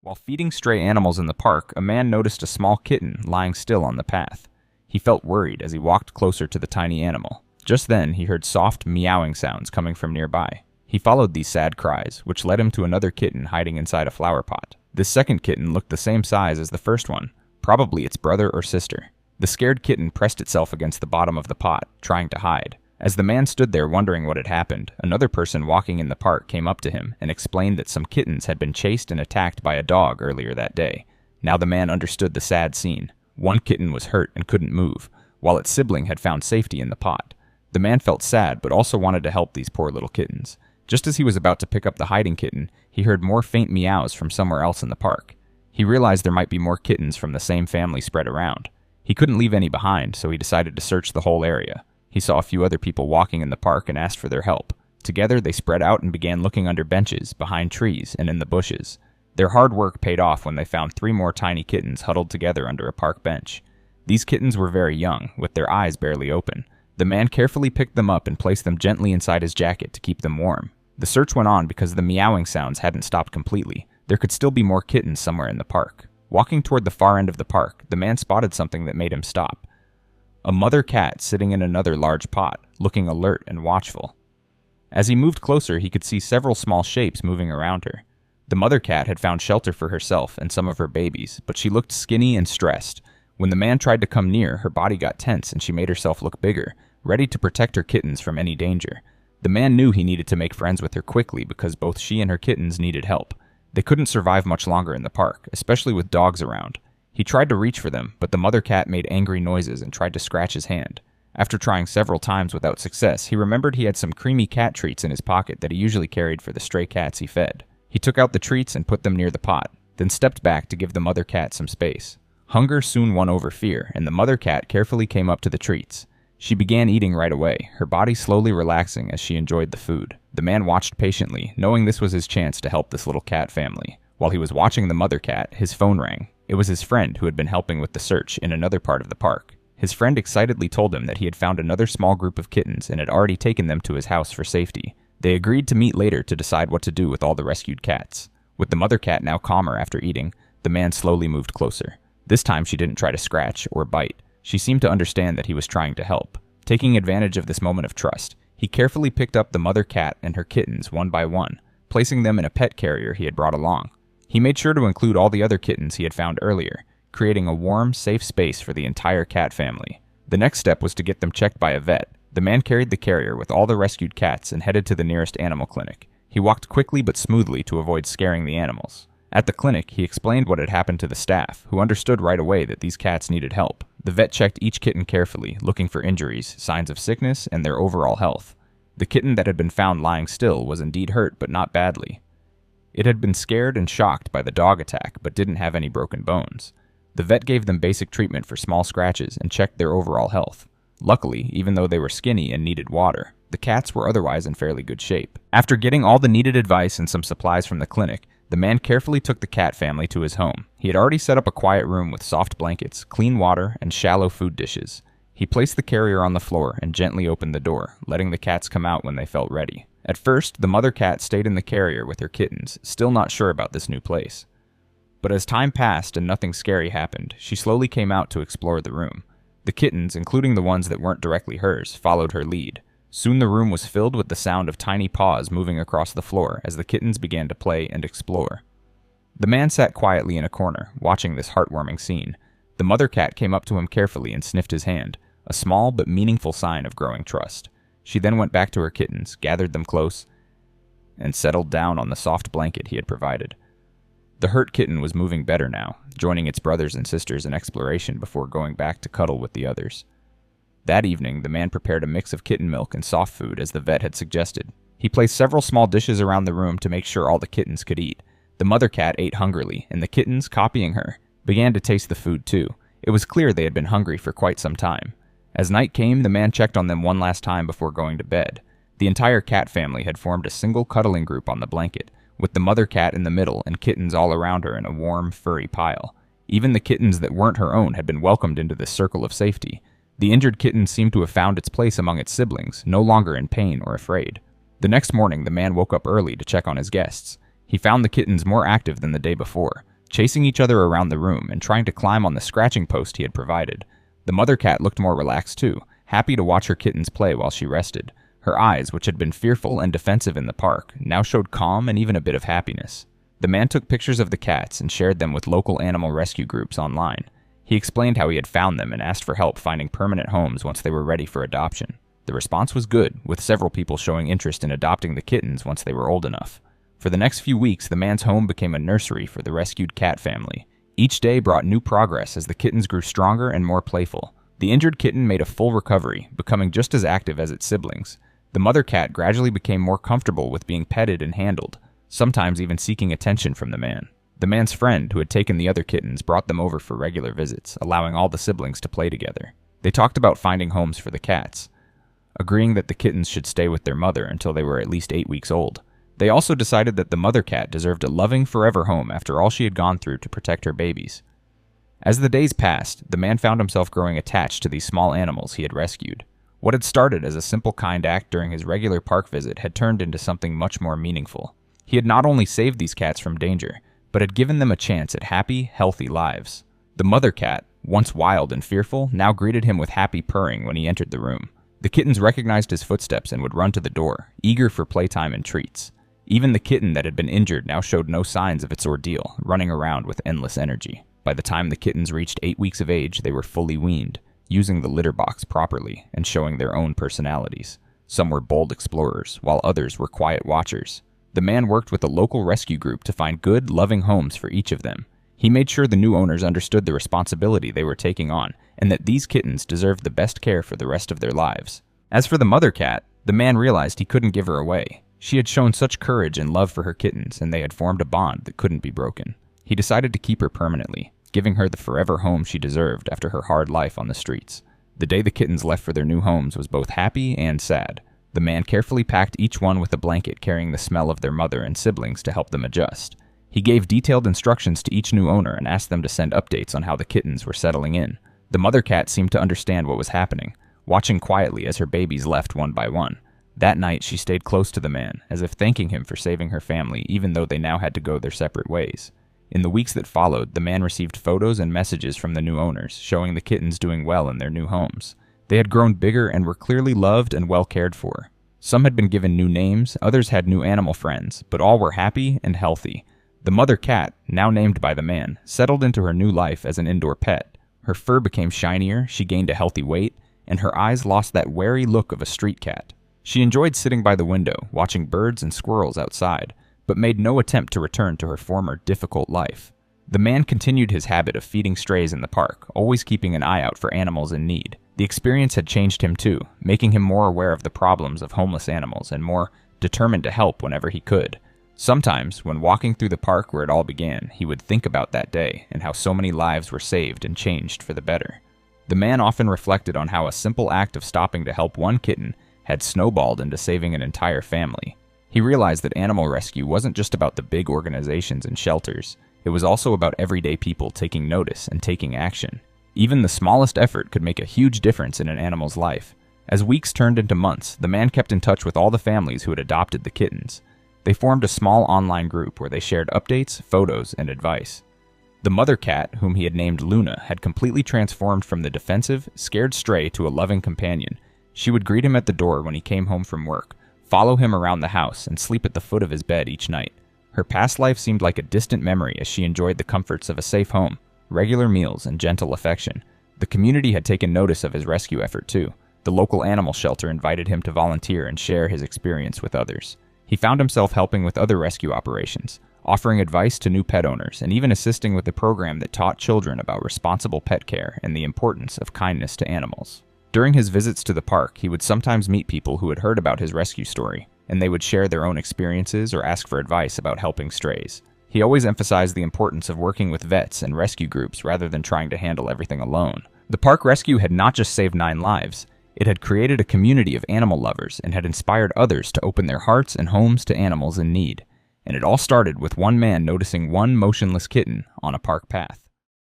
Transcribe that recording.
While feeding stray animals in the park, a man noticed a small kitten lying still on the path. He felt worried as he walked closer to the tiny animal. Just then, he heard soft, meowing sounds coming from nearby. He followed these sad cries, which led him to another kitten hiding inside a flower pot. This second kitten looked the same size as the first one, probably its brother or sister. The scared kitten pressed itself against the bottom of the pot, trying to hide. As the man stood there wondering what had happened, another person walking in the park came up to him and explained that some kittens had been chased and attacked by a dog earlier that day. Now the man understood the sad scene. One kitten was hurt and couldn't move, while its sibling had found safety in the pot. The man felt sad but also wanted to help these poor little kittens. Just as he was about to pick up the hiding kitten, he heard more faint meows from somewhere else in the park. He realized there might be more kittens from the same family spread around. He couldn't leave any behind, so he decided to search the whole area. He saw a few other people walking in the park and asked for their help. Together, they spread out and began looking under benches, behind trees, and in the bushes. Their hard work paid off when they found 3 more tiny kittens huddled together under a park bench. These kittens were very young, with their eyes barely open. The man carefully picked them up and placed them gently inside his jacket to keep them warm. The search went on because the meowing sounds hadn't stopped completely. There could still be more kittens somewhere in the park. Walking toward the far end of the park, the man spotted something that made him stop. A mother cat sitting in another large pot, looking alert and watchful. As he moved closer, he could see several small shapes moving around her. The mother cat had found shelter for herself and some of her babies, but she looked skinny and stressed. When the man tried to come near, her body got tense and she made herself look bigger, ready to protect her kittens from any danger. The man knew he needed to make friends with her quickly because both she and her kittens needed help. They couldn't survive much longer in the park, especially with dogs around. He tried to reach for them, but the mother cat made angry noises and tried to scratch his hand. After trying several times without success, he remembered he had some creamy cat treats in his pocket that he usually carried for the stray cats he fed. He took out the treats and put them near the pot, then stepped back to give the mother cat some space. Hunger soon won over fear, and the mother cat carefully came up to the treats. She began eating right away, her body slowly relaxing as she enjoyed the food. The man watched patiently, knowing this was his chance to help this little cat family. While he was watching the mother cat, his phone rang. It was his friend who had been helping with the search in another part of the park. His friend excitedly told him that he had found another small group of kittens and had already taken them to his house for safety. They agreed to meet later to decide what to do with all the rescued cats. With the mother cat now calmer after eating, the man slowly moved closer. This time she didn't try to scratch or bite. She seemed to understand that he was trying to help. Taking advantage of this moment of trust, he carefully picked up the mother cat and her kittens one by one, placing them in a pet carrier he had brought along. He made sure to include all the other kittens he had found earlier, creating a warm, safe space for the entire cat family. The next step was to get them checked by a vet. The man carried the carrier with all the rescued cats and headed to the nearest animal clinic. He walked quickly but smoothly to avoid scaring the animals. At the clinic, he explained what had happened to the staff, who understood right away that these cats needed help. The vet checked each kitten carefully, looking for injuries, signs of sickness, and their overall health. The kitten that had been found lying still was indeed hurt, but not badly. It had been scared and shocked by the dog attack, but didn't have any broken bones. The vet gave them basic treatment for small scratches and checked their overall health. Luckily, even though they were skinny and needed water, the cats were otherwise in fairly good shape. After getting all the needed advice and some supplies from the clinic, the man carefully took the cat family to his home. He had already set up a quiet room with soft blankets, clean water, and shallow food dishes. He placed the carrier on the floor and gently opened the door, letting the cats come out when they felt ready. At first, the mother cat stayed in the carrier with her kittens, still not sure about this new place. But as time passed and nothing scary happened, she slowly came out to explore the room. The kittens, including the ones that weren't directly hers, followed her lead. Soon the room was filled with the sound of tiny paws moving across the floor as the kittens began to play and explore. The man sat quietly in a corner, watching this heartwarming scene. The mother cat came up to him carefully and sniffed his hand, a small but meaningful sign of growing trust. She then went back to her kittens, gathered them close, and settled down on the soft blanket he had provided. The hurt kitten was moving better now, joining its brothers and sisters in exploration before going back to cuddle with the others. That evening, the man prepared a mix of kitten milk and soft food as the vet had suggested. He placed several small dishes around the room to make sure all the kittens could eat. The mother cat ate hungrily, and the kittens, copying her, began to taste the food too. It was clear they had been hungry for quite some time. As night came, the man checked on them one last time before going to bed. The entire cat family had formed a single cuddling group on the blanket, with the mother cat in the middle and kittens all around her in a warm, furry pile. Even the kittens that weren't her own had been welcomed into this circle of safety. The injured kitten seemed to have found its place among its siblings, no longer in pain or afraid. The next morning, the man woke up early to check on his guests. He found the kittens more active than the day before. chasing each other around the room and trying to climb on the scratching post he had provided. The mother cat looked more relaxed too, happy to watch her kittens play while she rested. Her eyes, which had been fearful and defensive in the park, now showed calm and even a bit of happiness. The man took pictures of the cats and shared them with local animal rescue groups online. He explained how he had found them and asked for help finding permanent homes once they were ready for adoption. The response was good, with several people showing interest in adopting the kittens once they were old enough. For the next few weeks, the man's home became a nursery for the rescued cat family. Each day brought new progress as the kittens grew stronger and more playful. The injured kitten made a full recovery, becoming just as active as its siblings. The mother cat gradually became more comfortable with being petted and handled, sometimes even seeking attention from the man. The man's friend, who had taken the other kittens, brought them over for regular visits, allowing all the siblings to play together. They talked about finding homes for the cats, agreeing that the kittens should stay with their mother until they were at least 8 weeks old. They also decided that the mother cat deserved a loving, forever home after all she had gone through to protect her babies. As the days passed, the man found himself growing attached to these small animals he had rescued. What had started as a simple kind act during his regular park visit had turned into something much more meaningful. He had not only saved these cats from danger, but had given them a chance at happy, healthy lives. The mother cat, once wild and fearful, now greeted him with happy purring when he entered the room. The kittens recognized his footsteps and would run to the door, eager for playtime and treats. Even the kitten that had been injured now showed no signs of its ordeal, running around with endless energy. By the time the kittens reached 8 weeks of age, they were fully weaned, using the litter box properly and showing their own personalities. Some were bold explorers, while others were quiet watchers. The man worked with a local rescue group to find good, loving homes for each of them. He made sure the new owners understood the responsibility they were taking on, and that these kittens deserved the best care for the rest of their lives. As for the mother cat, the man realized he couldn't give her away. She had shown such courage and love for her kittens, and they had formed a bond that couldn't be broken. He decided to keep her permanently, giving her the forever home she deserved after her hard life on the streets. The day the kittens left for their new homes was both happy and sad. The man carefully packed each one with a blanket carrying the smell of their mother and siblings to help them adjust. He gave detailed instructions to each new owner and asked them to send updates on how the kittens were settling in. The mother cat seemed to understand what was happening, watching quietly as her babies left one by one. That night, she stayed close to the man, as if thanking him for saving her family, even though they now had to go their separate ways. In the weeks that followed, the man received photos and messages from the new owners, showing the kittens doing well in their new homes. They had grown bigger and were clearly loved and well cared for. Some had been given new names, others had new animal friends, but all were happy and healthy. The mother cat, now named by the man, settled into her new life as an indoor pet. Her fur became shinier, she gained a healthy weight, and her eyes lost that wary look of a street cat. She enjoyed sitting by the window, watching birds and squirrels outside, but made no attempt to return to her former difficult life. The man continued his habit of feeding strays in the park, always keeping an eye out for animals in need. The experience had changed him too, making him more aware of the problems of homeless animals and more determined to help whenever he could. Sometimes, when walking through the park where it all began, he would think about that day and how so many lives were saved and changed for the better. The man often reflected on how a simple act of stopping to help one kitten had snowballed into saving an entire family. He realized that animal rescue wasn't just about the big organizations and shelters. It was also about everyday people taking notice and taking action. Even the smallest effort could make a huge difference in an animal's life. As weeks turned into months, the man kept in touch with all the families who had adopted the kittens. They formed a small online group where they shared updates, photos, and advice. The mother cat, whom he had named Luna, had completely transformed from the defensive, scared stray to a loving companion. She would greet him at the door when he came home from work, follow him around the house, and sleep at the foot of his bed each night. Her past life seemed like a distant memory as she enjoyed the comforts of a safe home, regular meals, and gentle affection. The community had taken notice of his rescue effort too. The local animal shelter invited him to volunteer and share his experience with others. He found himself helping with other rescue operations, offering advice to new pet owners, and even assisting with a program that taught children about responsible pet care and the importance of kindness to animals. During his visits to the park, he would sometimes meet people who had heard about his rescue story, and they would share their own experiences or ask for advice about helping strays. He always emphasized the importance of working with vets and rescue groups rather than trying to handle everything alone. The park rescue had not just saved 9 lives, it had created a community of animal lovers and had inspired others to open their hearts and homes to animals in need. And it all started with one man noticing one motionless kitten on a park path.